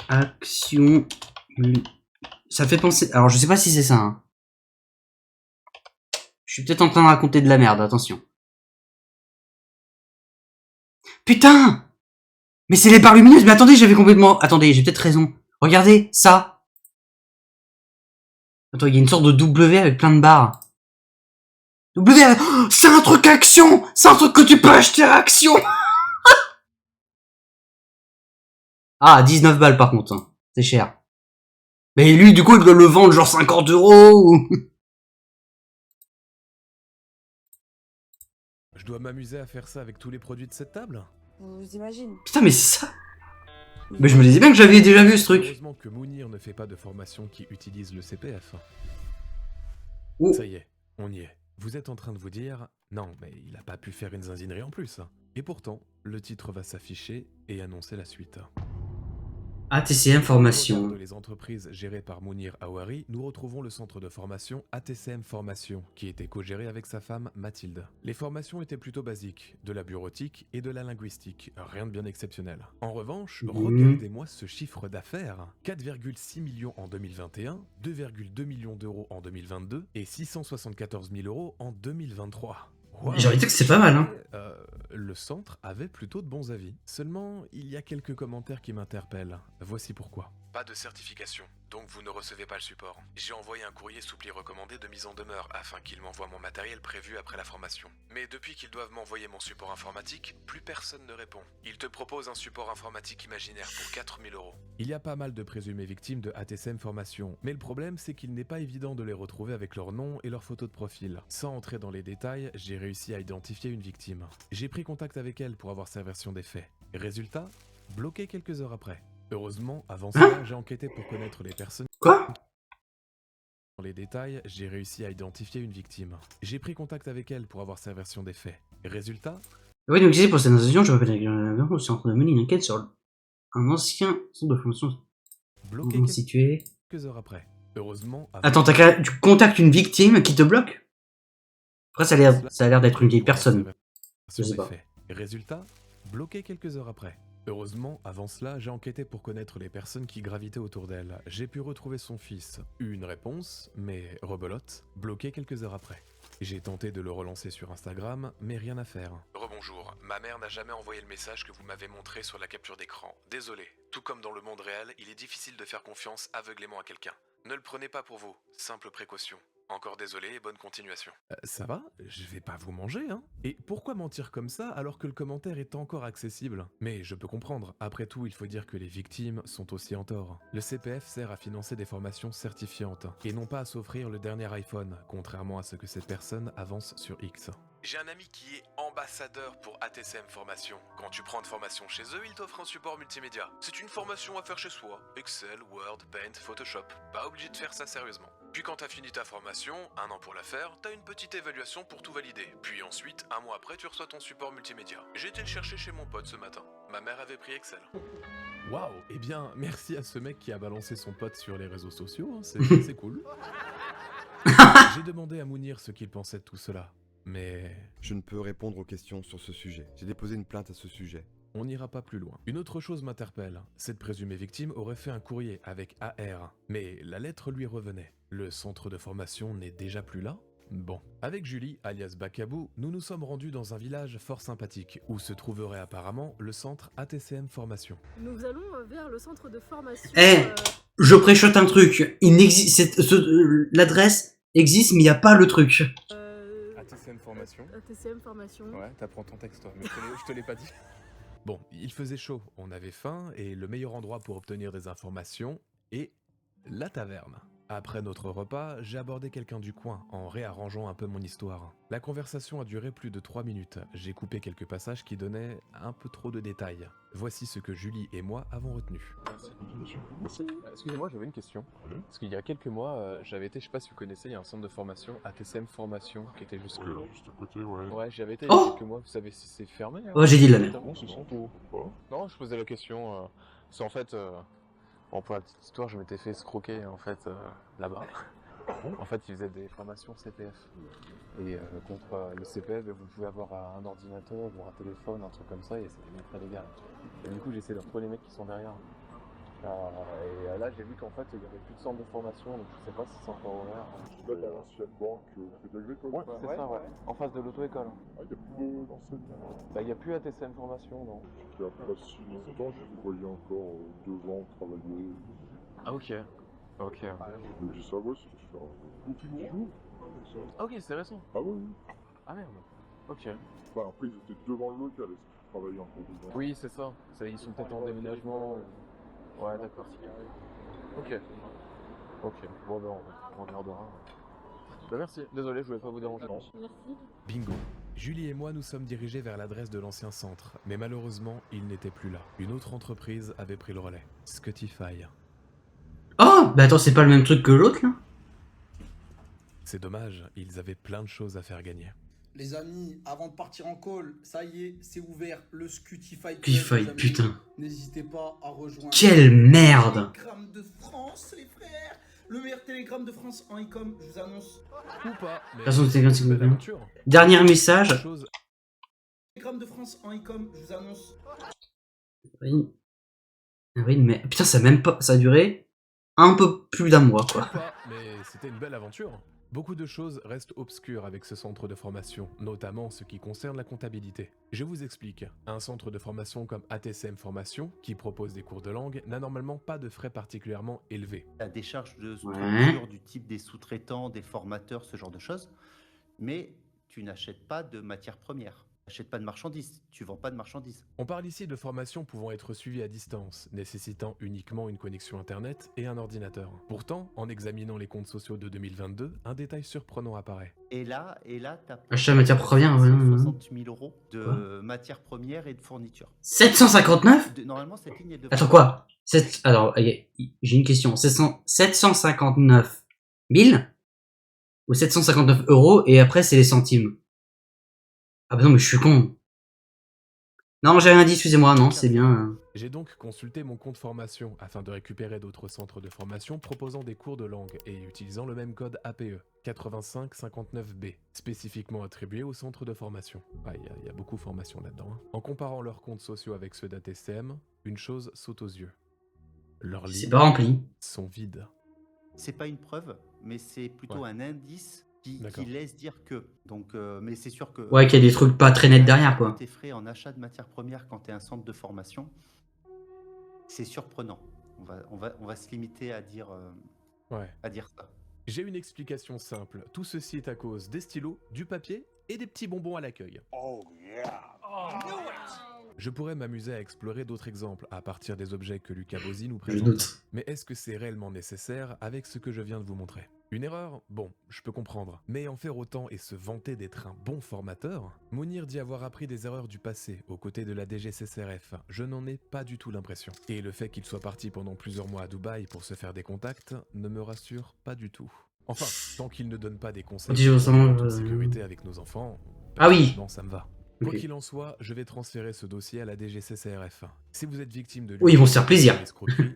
Action... Ça fait penser... Alors, je sais pas si c'est ça, hein. Je suis peut-être en train de raconter de la merde, attention. Putain! Mais c'est les barres lumineuses. Mais attendez, j'avais complètement... Attendez, j'ai peut-être raison. Regardez, ça. Attends, il y a une sorte de W avec plein de barres. W, oh, c'est un truc Action. C'est un truc que tu peux acheter à Action. Ah, 19 balles par contre. Hein. C'est cher. Mais lui, du coup, il doit le vendre genre 50 €. Ou... Je dois m'amuser à faire ça avec tous les produits de cette table? Vous imaginez? Putain, mais c'est ça. Mais je me disais bien que j'avais déjà vu ce truc. Heureusement que Mounir ne fait pas de formation qui utilise le CPF. Oh. Ça y est, on y est. Vous êtes en train de vous dire, non, mais il a pas pu faire une zinzinerie en plus. Et pourtant, le titre va s'afficher et annoncer la suite. ATCM Formation. Dans les entreprises gérées par Mounir Awari, nous retrouvons le centre de formation ATCM Formation, qui était co-géré avec sa femme Mathilde. Les formations étaient plutôt basiques, de la bureautique et de la linguistique, rien de bien exceptionnel. En revanche, regardez-moi ce chiffre d'affaires. 4,6 millions en 2021, 2,2 millions d'euros en 2022 et 674 000 € en 2023. Wow. J'ai envie de dire que c'est pas mal, hein. Le centre avait plutôt de bons avis. Seulement, il y a quelques commentaires qui m'interpellent. Voici pourquoi. Pas de certification, donc vous ne recevez pas le support. J'ai envoyé un courrier suppli recommandé de mise en demeure afin qu'ils m'envoient mon matériel prévu après la formation. Mais depuis qu'ils doivent m'envoyer mon support informatique, plus personne ne répond. Ils te proposent un support informatique imaginaire pour 4 000 €. Il y a pas mal de présumées victimes de ATCM Formation, mais le problème c'est qu'il n'est pas évident de les retrouver avec leur nom et leur photo de profil. Sans entrer dans les détails, j'ai réussi à identifier une victime. J'ai pris contact avec elle pour avoir sa version des faits. Résultat, bloqué quelques heures après. Heureusement, avant cela, j'ai enquêté pour connaître les personnes... Quoi? Dans les détails, j'ai réussi à identifier une victime. J'ai pris contact avec elle pour avoir sa version des faits. Résultat... Oui, donc ici, pour cette institution, je rappelle que je suis en train de mener une enquête sur un ancien centre de formation bloqué situé... quelques heures après. Heureusement... Attends, tu contactes une victime qui te bloque? Après, ça a l'air d'être une vieille personne. Je sais pas. Résultat, bloqué quelques heures après. Heureusement, avant cela, j'ai enquêté pour connaître les personnes qui gravitaient autour d'elle. J'ai pu retrouver son fils. Eu une réponse, mais rebelote, bloqué quelques heures après. J'ai tenté de le relancer sur Instagram, mais rien à faire. Rebonjour, ma mère n'a jamais envoyé le message que vous m'avez montré sur la capture d'écran. Désolé, tout comme dans le monde réel, il est difficile de faire confiance aveuglément à quelqu'un. Ne le prenez pas pour vous, simple précaution. Encore désolé et bonne continuation. Ça va? Je vais pas vous manger, hein? Et pourquoi mentir comme ça alors que le commentaire est encore accessible? Mais je peux comprendre, après tout il faut dire que les victimes sont aussi en tort. Le CPF sert à financer des formations certifiantes, et non pas à s'offrir le dernier iPhone, contrairement à ce que cette personne avance sur X. J'ai un ami qui est ambassadeur pour ATCM Formation. Quand tu prends une formation chez eux, ils t'offrent un support multimédia. C'est une formation à faire chez soi. Excel, Word, Paint, Photoshop. Pas obligé de faire ça sérieusement. Puis quand t'as fini ta formation, 1 an pour la faire, t'as une petite évaluation pour tout valider. Puis ensuite, 1 mois après, tu reçois ton support multimédia. J'ai été le chercher chez mon pote ce matin. Ma mère avait pris Excel. Waouh, eh bien, merci à ce mec qui a balancé son pote sur les réseaux sociaux, hein. C'est cool. J'ai demandé à Mounir ce qu'il pensait de tout cela, mais... Je ne peux répondre aux questions sur ce sujet. J'ai déposé une plainte à ce sujet. On n'ira pas plus loin. Une autre chose m'interpelle. Cette présumée victime aurait fait un courrier avec AR, mais la lettre lui revenait. Le centre de formation n'est déjà plus là ? Bon. Avec Julie, alias Bakabou, nous nous sommes rendus dans un village fort sympathique, où se trouverait apparemment le centre ATCM Formation. Nous allons vers le centre de formation... Je préchote un truc. L'adresse existe, mais il n'y a pas le truc. ATCM Formation. ATCM Formation. Ouais, t'apprends ton texte, toi, mais je te l'ai pas dit. Bon, il faisait chaud, on avait faim, et le meilleur endroit pour obtenir des informations est la taverne. Après notre repas, j'ai abordé quelqu'un du coin, en réarrangeant un peu mon histoire. La conversation a duré plus de 3 minutes. J'ai coupé quelques passages qui donnaient un peu trop de détails. Voici ce que Julie et moi avons retenu. Excusez-moi, j'avais une question. Parce qu'il y a quelques mois, j'avais été, je sais pas si vous connaissez, il y a un centre de formation, ATCM Formation, qui était juste là. Juste à côté, ouais. Ouais, j'avais été il y a quelques mois, vous savez si c'est fermé hein. Oh, j'ai dit de la merde. Non, je posais la question, c'est en fait... Bon, pour la petite histoire, je m'étais fait escroquer en fait là-bas. En fait, ils faisaient des formations CPF. Et contre le CPF, vous pouvez avoir un ordinateur ou un téléphone, un truc comme ça, et c'était bien très légal. Et du coup, j'essaie de retrouver les mecs qui sont derrière. Et là, j'ai vu qu'en fait, il n'y avait plus de centre de formation, donc je sais pas si c'est encore ouvert. Là, t'as l'ancienne banque Crédit Agricole. Ouais, c'est ça, ouais. En face de l'auto-école. Ah, il n'y a plus d'ancienne. Bah, il n'y a plus ATCM Formation, non. Puis après 6 ans, je les voyais encore devant travailler. Ah, ok. Ok. Je me dis ça, ouais, ça fait faire beaucoup de jours. Ah, ok, c'est récent. Ah, ouais, oui. Ah, merde. Ok. Enfin, après, ils étaient devant le local, est-ce qu'ils travaillaient encore devant? Oui, c'est ça. Ils sont peut-être en déménagement. Ouais, d'accord. Ok. Ok. Bon, ben, on regardera. Bah, merci. Désolé, je voulais pas vous déranger. Merci. Bingo. Julie et moi nous sommes dirigés vers l'adresse de l'ancien centre, mais malheureusement, il n'était plus là. Une autre entreprise avait pris le relais. Scutify. Oh, bah attends, c'est pas le même truc que l'autre, là? C'est dommage, ils avaient plein de choses à faire gagner. Les amis, avant de partir en call, ça y est, c'est ouvert, le Scutify. Scutify, putain. N'hésitez pas à rejoindre. Quelle merde! Telegram de France, les frères. Le meilleur Telegram de France en e-com, je vous annonce. Ou pas. Dernier message. Telegram de France en e-com, je vous annonce. Avril, mais putain, ça a même pas. Ça a duré un peu plus d'un mois, quoi. Mais c'était une belle aventure. Beaucoup de choses restent obscures avec ce centre de formation, notamment ce qui concerne la comptabilité. Je vous explique. Un centre de formation comme ATCM Formation, qui propose des cours de langue, n'a normalement pas de frais particulièrement élevés. La décharge de structure du type des sous-traitants, des formateurs, ce genre de choses, mais tu n'achètes pas de matières premières. Tu n'achètes pas de marchandises, tu vends pas de marchandises. On parle ici de formations pouvant être suivies à distance, nécessitant uniquement une connexion internet et un ordinateur. Pourtant, en examinant les comptes sociaux de 2022, un détail surprenant apparaît. Et là, t'as acheter matière première, 60 000 € de matières premières et de fournitures. 759 Normalement, cette ligne est de... Attends, quoi? Alors, j'ai une question. 759 000 ou 759 € et après, c'est les centimes? Ah bah non, mais je suis con. Non, j'ai rien dit, excusez-moi, non, c'est bien. J'ai donc consulté mon compte formation afin de récupérer d'autres centres de formation proposant des cours de langue et utilisant le même code APE 8559B, spécifiquement attribué au centre de formation. Il y a beaucoup de formation là-dedans. En comparant leurs comptes sociaux avec ceux d'ATCM, une chose saute aux yeux. Leurs lignes sont vides. C'est pas une preuve, mais c'est plutôt un indice qui laisse dire que. Donc, mais c'est sûr que. Ouais, qu'il y a des trucs pas très nets derrière, quoi. Tes frais en achat de matières premières quand tu es un centre de formation, c'est surprenant. On va se limiter à dire, à dire ça. J'ai une explication simple. Tout ceci est à cause des stylos, du papier et des petits bonbons à l'accueil. Oh yeah! Je pourrais m'amuser à explorer d'autres exemples à partir des objets que Lucas Bozzi nous présente. Mais est-ce que c'est réellement nécessaire avec ce que je viens de vous montrer? Une erreur? Bon, je peux comprendre. Mais en faire autant et se vanter d'être un bon formateur? Mounir dit avoir appris des erreurs du passé aux côtés de la DGCCRF. Je n'en ai pas du tout l'impression. Et le fait qu'il soit parti pendant plusieurs mois à Dubaï pour se faire des contacts ne me rassure pas du tout. Enfin, tant qu'il ne donne pas des conseils de sécurité avec nos enfants, ah oui, ça me va. Quoi qu'il en soit, je vais transférer ce dossier à la DGCCRF. Si vous êtes victime de oui, ils vont se faire plaisir.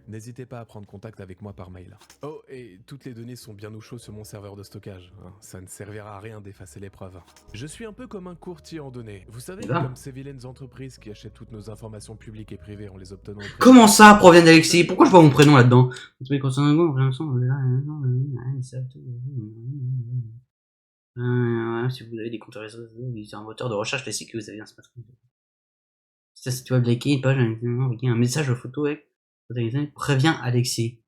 N'hésitez pas à prendre contact avec moi par mail. Oh, et toutes les données sont bien au chaud sur mon serveur de stockage. Ça ne servira à rien d'effacer les preuves. Je suis un peu comme un courtier en données. Vous savez, comme ces vilaines entreprises qui achètent toutes nos informations publiques et privées en les obtenant. Comment ça provient d'Alexis? Pourquoi je vois mon prénom là-dedans? Si vous avez des comptes réseau, c'est un moteur de recherche classique que vous avez un smartphone. Ça, si tu vas liker une page, un message de photo avec préviens Alexis.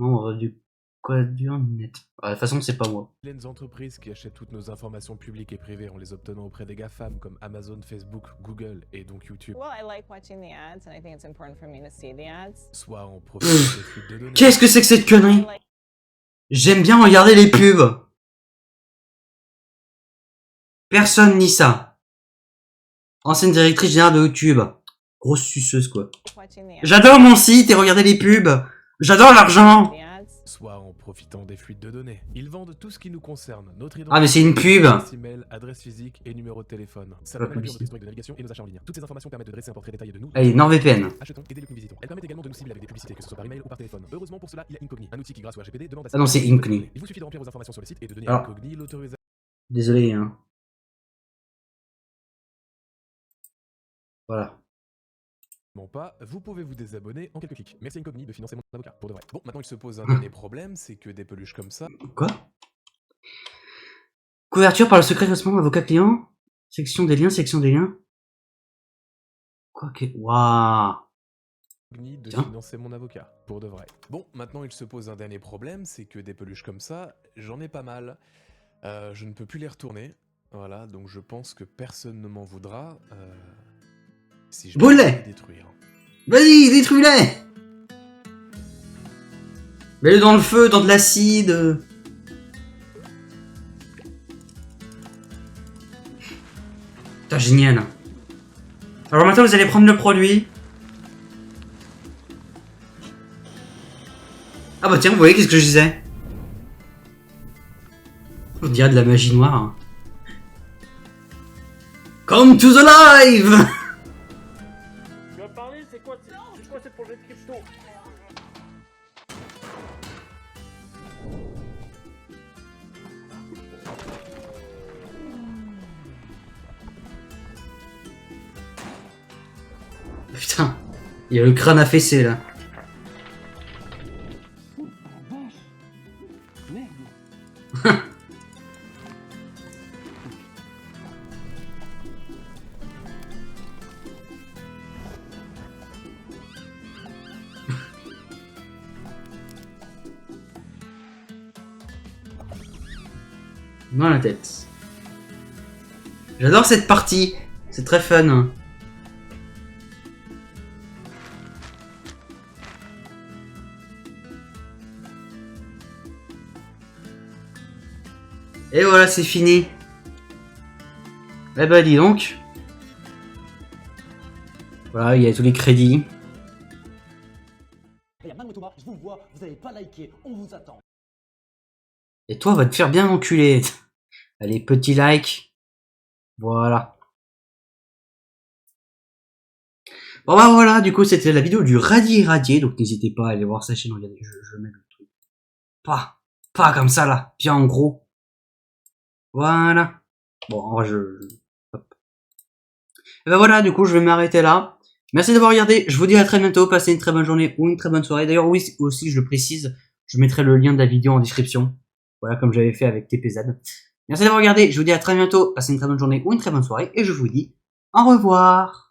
Non, du quoi du net. De toute façon, c'est pas moi. Les entreprises qui achètent toutes nos informations publiques et privées en les obtenant auprès des GAFAM comme Amazon, Facebook, Google et donc YouTube. Soit en profitant des fuites de données. Qu'est-ce que c'est que cette connerie? J'aime bien regarder les pubs. Personne ni ça. Ancienne directrice générale de YouTube. Grosse suceuse, quoi. J'adore mon site et regarder les pubs. J'adore l'argent. Soit en profitant des fuites de données. Ils vendent tout ce qui nous concerne. Notre ah, mais c'est une pub. Email, adresse physique et numéro de téléphone. Ça permet notre historique de navigation et nos achats en ligne. Toutes ces informations permettent de dresser un portrait détaillé de nous. Allez, NordVPN. Achetons et dès que nous visitons. Elles permettent également de nous cibler avec des publicités, que ce soit par email ou par téléphone. Heureusement pour cela, il y a Incogni, un outil qui grâce au RGPD demande à... Ah non, c'est Incogni. Il vous suffit de remplir vos informations sur le site et de donner à Incogni l'autorisation. Désolé, hein. Voilà. Pas, vous pouvez vous désabonner en quelques clics. Merci Incogni de financer mon avocat, pour de vrai. Bon, maintenant il se pose un dernier problème, c'est que des peluches comme ça... Quoi? Couverture par le secret classement avocat client. Section des liens, section des liens. Quoi que... Waouh. De financer mon avocat, pour de vrai. Bon, maintenant il se pose un dernier problème, c'est que des peluches comme ça, j'en ai pas mal. Je ne peux plus les retourner. Voilà, donc je pense que personne ne m'en voudra. Si je brûle-les! Détruire. Vas-y, détruis-les! Mets-le dans le feu, dans de l'acide. Putain, génial. Alors maintenant, vous allez prendre le produit. Ah bah tiens, vous voyez qu'est-ce que je disais? On dirait de la magie noire. Come to the live! Tu vas parler, c'est quoi ce projet de crypto? Putain, il y a le crâne affaissé là. Dans la tête. J'adore cette partie, c'est très fun. Et voilà, c'est fini. Eh bah dis donc. Voilà, il y a tous les crédits. Je vous vois, vous n'avez pas liké, on vous attend. Et toi, va te faire bien enculer. Allez, petit like. Voilà. Bon bah voilà, du coup c'était la vidéo du radié. Donc n'hésitez pas à aller voir sa chaîne. Regardez, je mets le truc. Pas comme ça là, bien en gros. Voilà. Bon, en vrai hop. Et bah voilà, du coup je vais m'arrêter là. Merci d'avoir regardé. Je vous dis à très bientôt. Passez une très bonne journée ou une très bonne soirée. D'ailleurs oui, aussi je le précise, je mettrai le lien de la vidéo en description. Voilà, comme j'avais fait avec TPZ. Merci d'avoir regardé, je vous dis à très bientôt, passez une très bonne journée ou une très bonne soirée, et je vous dis au revoir.